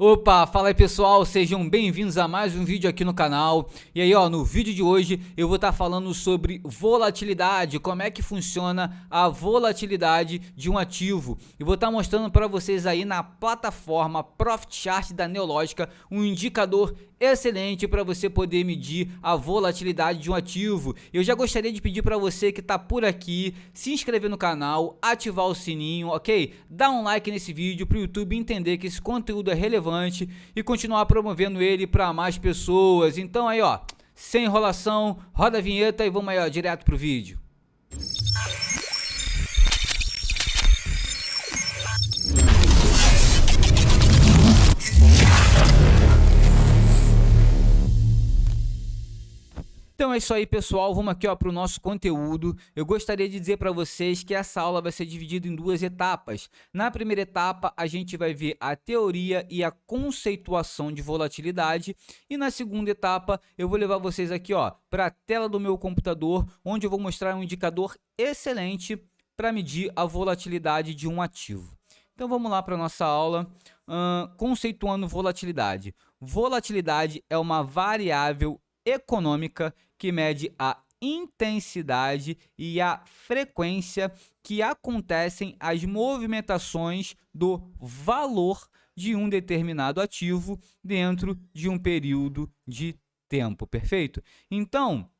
Opa, fala aí pessoal, sejam bem-vindos a mais um vídeo aqui no canal. E aí no vídeo de hoje eu vou estar falando sobre volatilidade, como é que funciona a volatilidade de um ativo. E vou estar mostrando para vocês aí na plataforma Profit Chart da Neológica um indicador excelente para você poder medir a volatilidade de um ativo. Eu já gostaria de pedir para você que está por aqui, se inscrever no canal, ativar o sininho, ok? Dá um like nesse vídeo para o YouTube entender que esse conteúdo é relevante e continuar promovendo ele para mais pessoas. Então aí sem enrolação, roda a vinheta e vamos aí direto pro vídeo. Então é isso aí pessoal, vamos aqui para o nosso conteúdo. Eu gostaria de dizer para vocês que essa aula vai ser dividida em duas etapas. Na primeira etapa a gente vai ver a teoria e a conceituação de volatilidade, e na segunda etapa eu vou levar vocês aqui para a tela do meu computador, onde eu vou mostrar um indicador excelente para medir a volatilidade de um ativo. Então vamos lá para a nossa aula, conceituando volatilidade. Volatilidade é uma variável econômica que mede a intensidade e a frequência que acontecem as movimentações do valor de um determinado ativo dentro de um período de tempo, perfeito? Então,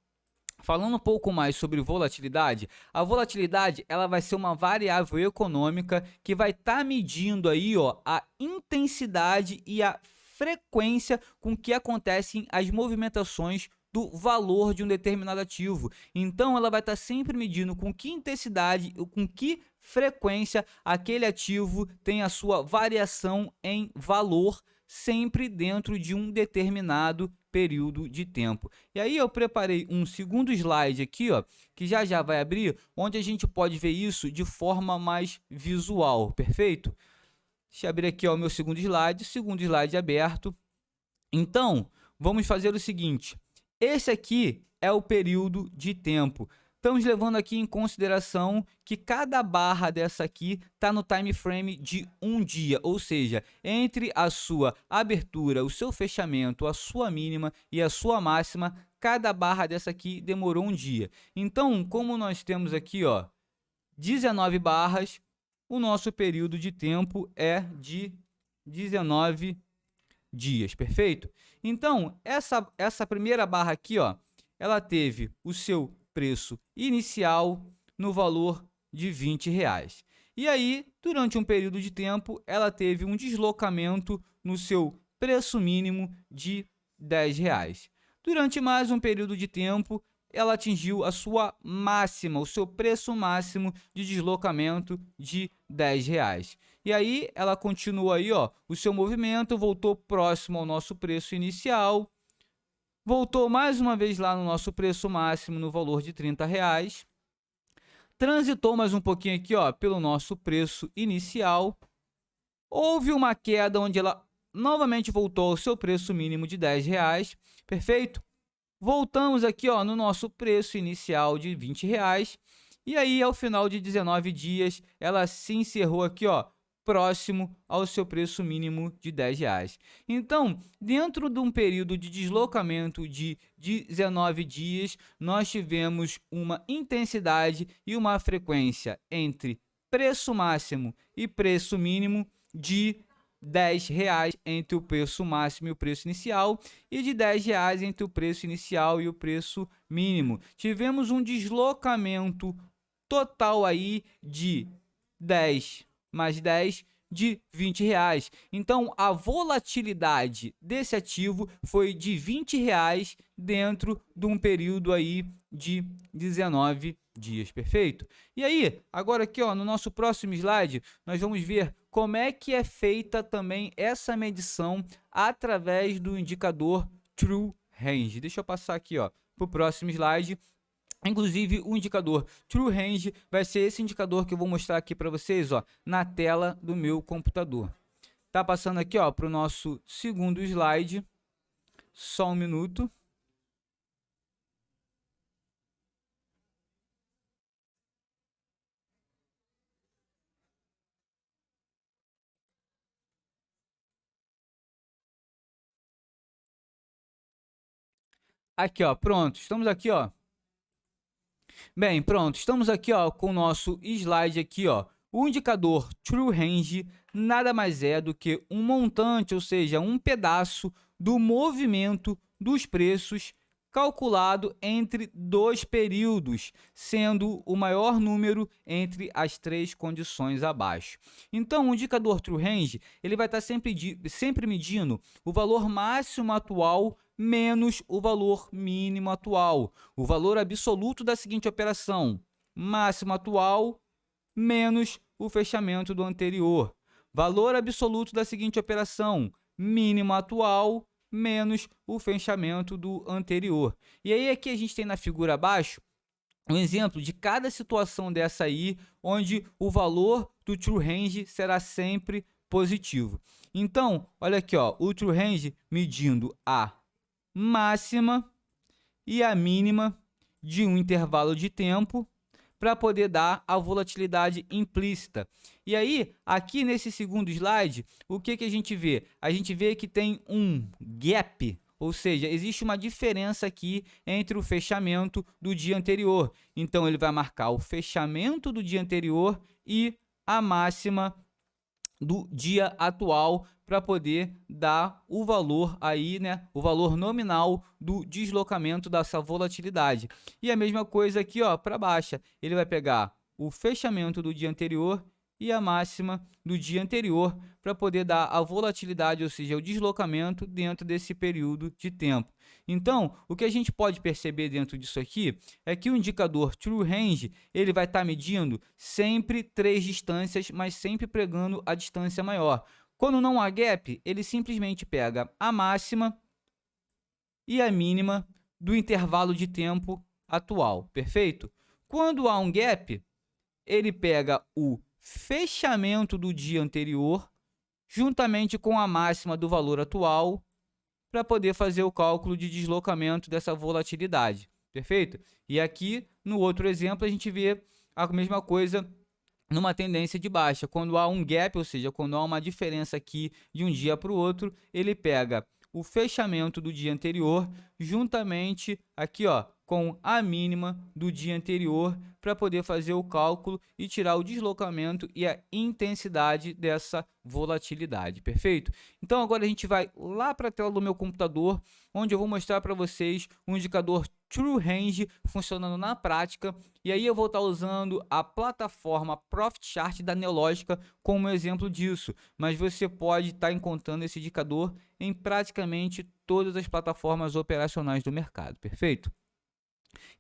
falando um pouco mais sobre volatilidade, a volatilidade ela vai ser uma variável econômica que vai estar medindo aí a intensidade e a frequência com que acontecem as movimentações do valor de um determinado ativo. Então ela vai estar sempre medindo com que intensidade ou com que frequência aquele ativo tem a sua variação em valor, sempre dentro de um determinado período de tempo. E aí eu preparei um segundo slide aqui, que já vai abrir, onde a gente pode ver isso de forma mais visual, perfeito? Deixa eu abrir aqui o meu segundo slide aberto. Então, vamos fazer o seguinte, esse aqui é o período de tempo. Estamos levando aqui em consideração que cada barra dessa aqui está no time frame de um dia, ou seja, entre a sua abertura, o seu fechamento, a sua mínima e a sua máxima, cada barra dessa aqui demorou um dia. Então, como nós temos aqui 19 barras, o nosso período de tempo é de 19 dias, perfeito? Então, essa primeira barra aqui, ela teve o seu preço inicial no valor de R$ 20. E aí, durante um período de tempo, ela teve um deslocamento no seu preço mínimo de R$ 10. Durante mais um período de tempo, ela atingiu a sua máxima, o seu preço máximo de deslocamento de R$ 10. E aí ela continua aí, o seu movimento, voltou próximo ao nosso preço inicial, voltou mais uma vez lá no nosso preço máximo no valor de R$ 30, transitou mais um pouquinho aqui, pelo nosso preço inicial, houve uma queda onde ela novamente voltou ao seu preço mínimo de R$ 10, perfeito? Voltamos aqui no nosso preço inicial de R$ 20, e aí ao final de 19 dias ela se encerrou aqui próximo ao seu preço mínimo de R$ 10. Então, dentro de um período de deslocamento de 19 dias, nós tivemos uma intensidade e uma frequência entre preço máximo e preço mínimo de R$ 10 entre o preço máximo e o preço inicial, e de R$ 10 entre o preço inicial e o preço mínimo. Tivemos um deslocamento total aí de 10 mais 10 de R$ 20. Então, a volatilidade desse ativo foi de R$ 20 dentro de um período aí de 19 dias, perfeito? E aí, agora aqui no nosso próximo slide, nós vamos ver como é que é feita também essa medição através do indicador True Range. Deixa eu passar aqui para o próximo slide. Inclusive, o indicador True Range vai ser esse indicador que eu vou mostrar aqui para vocês na tela do meu computador. Tá passando aqui para o nosso segundo slide. Só um minuto. Aqui, ó, pronto, estamos aqui, ó. Bem, pronto, estamos aqui, ó, com o nosso slide aqui, ó. O indicador True Range nada mais é do que um montante, ou seja, um pedaço do movimento dos preços calculado entre dois períodos, sendo o maior número entre as três condições abaixo. Então, o indicador True Range ele vai estar sempre medindo o valor máximo atual menos o valor mínimo atual, o valor absoluto da seguinte operação, máximo atual menos o fechamento do anterior, valor absoluto da seguinte operação, mínimo atual menos o fechamento do anterior. E aí aqui a gente tem na figura abaixo um exemplo de cada situação dessa aí, onde o valor do True Range será sempre positivo. Então, olha aqui, ó, o True Range medindo a máxima e a mínima de um intervalo de tempo para poder dar a volatilidade implícita. E aí, aqui nesse segundo slide, o que a gente vê? A gente vê que tem um gap, ou seja, existe uma diferença aqui entre o fechamento do dia anterior. Então, ele vai marcar o fechamento do dia anterior e a máxima do dia atual para poder dar o valor aí, né, o valor nominal do deslocamento dessa volatilidade. E a mesma coisa aqui, ó, para baixa, ele vai pegar o fechamento do dia anterior e a máxima do dia anterior para poder dar a volatilidade, ou seja, o deslocamento dentro desse período de tempo. Então, o que a gente pode perceber dentro disso aqui é que o indicador True Range ele vai estar medindo sempre três distâncias, mas sempre pregando a distância maior. Quando não há gap, ele simplesmente pega a máxima e a mínima do intervalo de tempo atual, perfeito? Quando há um gap, ele pega o fechamento do dia anterior, juntamente com a máxima do valor atual, para poder fazer o cálculo de deslocamento dessa volatilidade, perfeito? E aqui, no outro exemplo, a gente vê a mesma coisa numa tendência de baixa. Quando há um gap, ou seja, quando há uma diferença aqui de um dia para o outro, ele pega o fechamento do dia anterior, juntamente aqui, ó, com a mínima do dia anterior, para poder fazer o cálculo e tirar o deslocamento e a intensidade dessa volatilidade, perfeito? Então agora a gente vai lá para a tela do meu computador, onde eu vou mostrar para vocês o indicador True Range funcionando na prática, e aí eu vou estar usando a plataforma Profit Chart da Neológica como exemplo disso, mas você pode estar encontrando esse indicador em praticamente todas as plataformas operacionais do mercado, perfeito?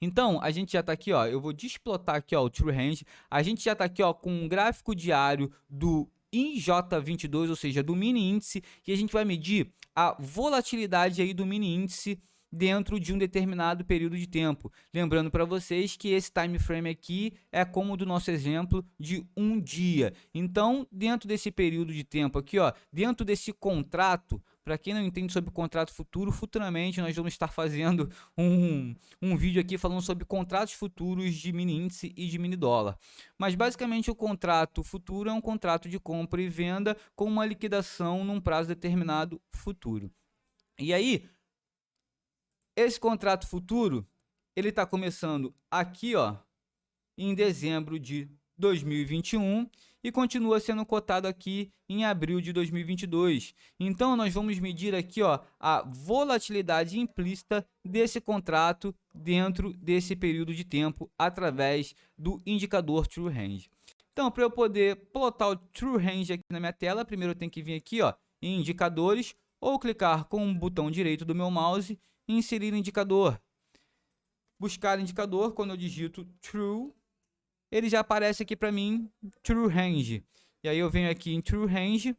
Então, a gente já está aqui, ó, eu vou desplotar aqui, ó, o True Range, a gente já está aqui, ó, com um gráfico diário do IJ22, ou seja, do mini índice, e a gente vai medir a volatilidade aí do mini índice dentro de um determinado período de tempo. Lembrando para vocês que esse time frame aqui é como o do nosso exemplo de um dia. Então, dentro desse período de tempo aqui, ó, dentro desse contrato, para quem não entende sobre contrato futuro, futuramente nós vamos estar fazendo um vídeo aqui falando sobre contratos futuros de mini índice e de mini dólar. Mas basicamente o contrato futuro é um contrato de compra e venda com uma liquidação num prazo determinado futuro. E aí, esse contrato futuro, ele está começando aqui, ó, em dezembro de 2021 e continua sendo cotado aqui em abril de 2022. Então, nós vamos medir aqui, ó, a volatilidade implícita desse contrato dentro desse período de tempo através do indicador True Range. Então, para eu poder plotar o True Range aqui na minha tela, primeiro eu tenho que vir aqui, ó, em indicadores, ou clicar com o botão direito do meu mouse e inserir indicador. Buscar indicador, quando eu digito True, ele já aparece aqui para mim, True Range. E aí eu venho aqui em True Range,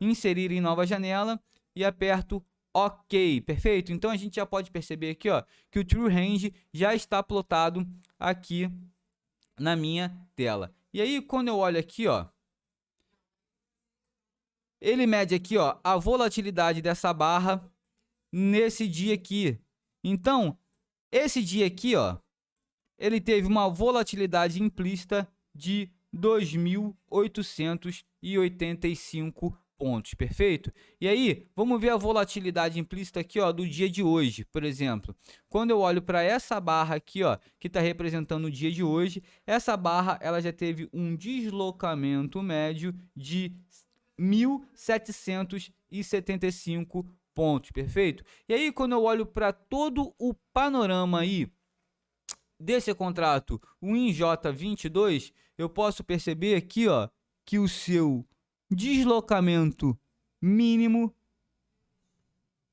inserir em nova janela e aperto OK, perfeito? Então a gente já pode perceber aqui, ó, que o True Range já está plotado aqui na minha tela. E aí quando eu olho aqui, ó, ele mede aqui, ó, a volatilidade dessa barra nesse dia aqui. Então, esse dia aqui, ó, ele teve uma volatilidade implícita de 2.885 pontos, perfeito? E aí, vamos ver a volatilidade implícita aqui, ó, do dia de hoje, por exemplo. Quando eu olho para essa barra aqui, ó, que está representando o dia de hoje, essa barra ela já teve um deslocamento médio de 1.775 pontos, perfeito? E aí, quando eu olho para todo o panorama aí desse contrato, o INJ22, eu posso perceber aqui, ó, que o seu deslocamento mínimo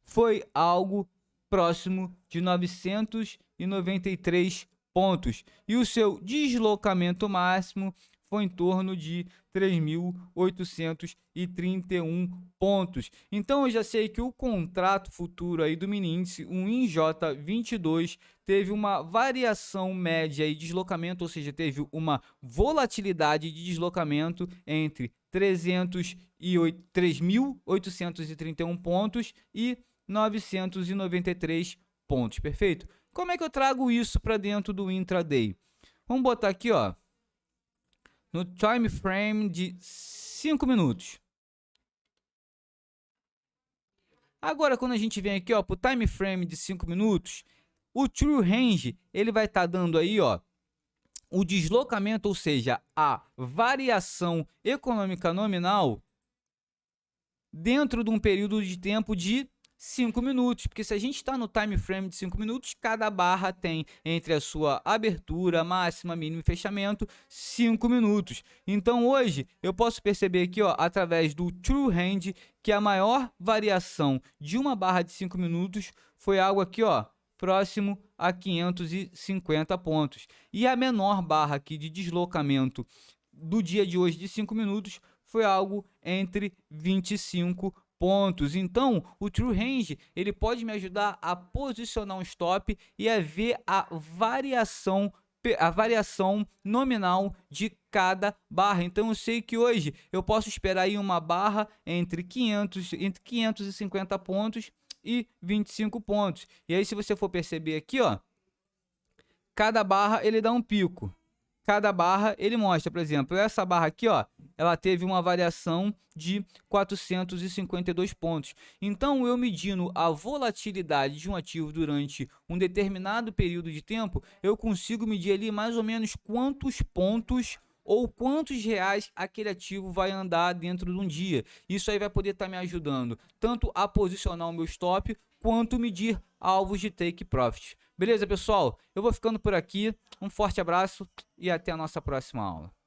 foi algo próximo de 993 pontos e o seu deslocamento máximo foi em torno de 3.831 pontos. Então eu já sei que o contrato futuro aí do mini índice, um INJ22, teve uma variação média e deslocamento, ou seja, teve uma volatilidade de deslocamento entre 3.831 pontos e 993 pontos, perfeito? Como é que eu trago isso para dentro do intraday? Vamos botar aqui, ó, no time frame de 5 minutos. Agora, quando a gente vem aqui, ó, para o time frame de 5 minutos, o true range, ele vai estar dando aí, ó, o deslocamento, ou seja, a variação econômica nominal dentro de um período de tempo de 5 minutos, porque se a gente está no time frame de 5 minutos, cada barra tem entre a sua abertura, máxima, mínima e fechamento 5 minutos. Então hoje eu posso perceber aqui, ó, através do True Range, que a maior variação de uma barra de 5 minutos foi algo aqui, ó, próximo a 550 pontos. E a menor barra aqui de deslocamento do dia de hoje de 5 minutos foi algo entre 25 pontos. Então, o True Range, ele pode me ajudar a posicionar um stop e a ver a variação nominal de cada barra. Então eu sei que hoje eu posso esperar aí uma barra entre 550 pontos e 25 pontos. E aí, se você for perceber aqui, ó, cada barra ele dá um pico. Cada barra ele mostra, por exemplo, essa barra aqui, ó, ela teve uma variação de 452 pontos. Então, eu medindo a volatilidade de um ativo durante um determinado período de tempo, eu consigo medir ali mais ou menos quantos pontos ou quantos reais aquele ativo vai andar dentro de um dia. Isso aí vai poder estar me ajudando tanto a posicionar o meu stop, quanto medir alvos de take profit. Beleza, pessoal? Eu vou ficando por aqui. Um forte abraço e até a nossa próxima aula.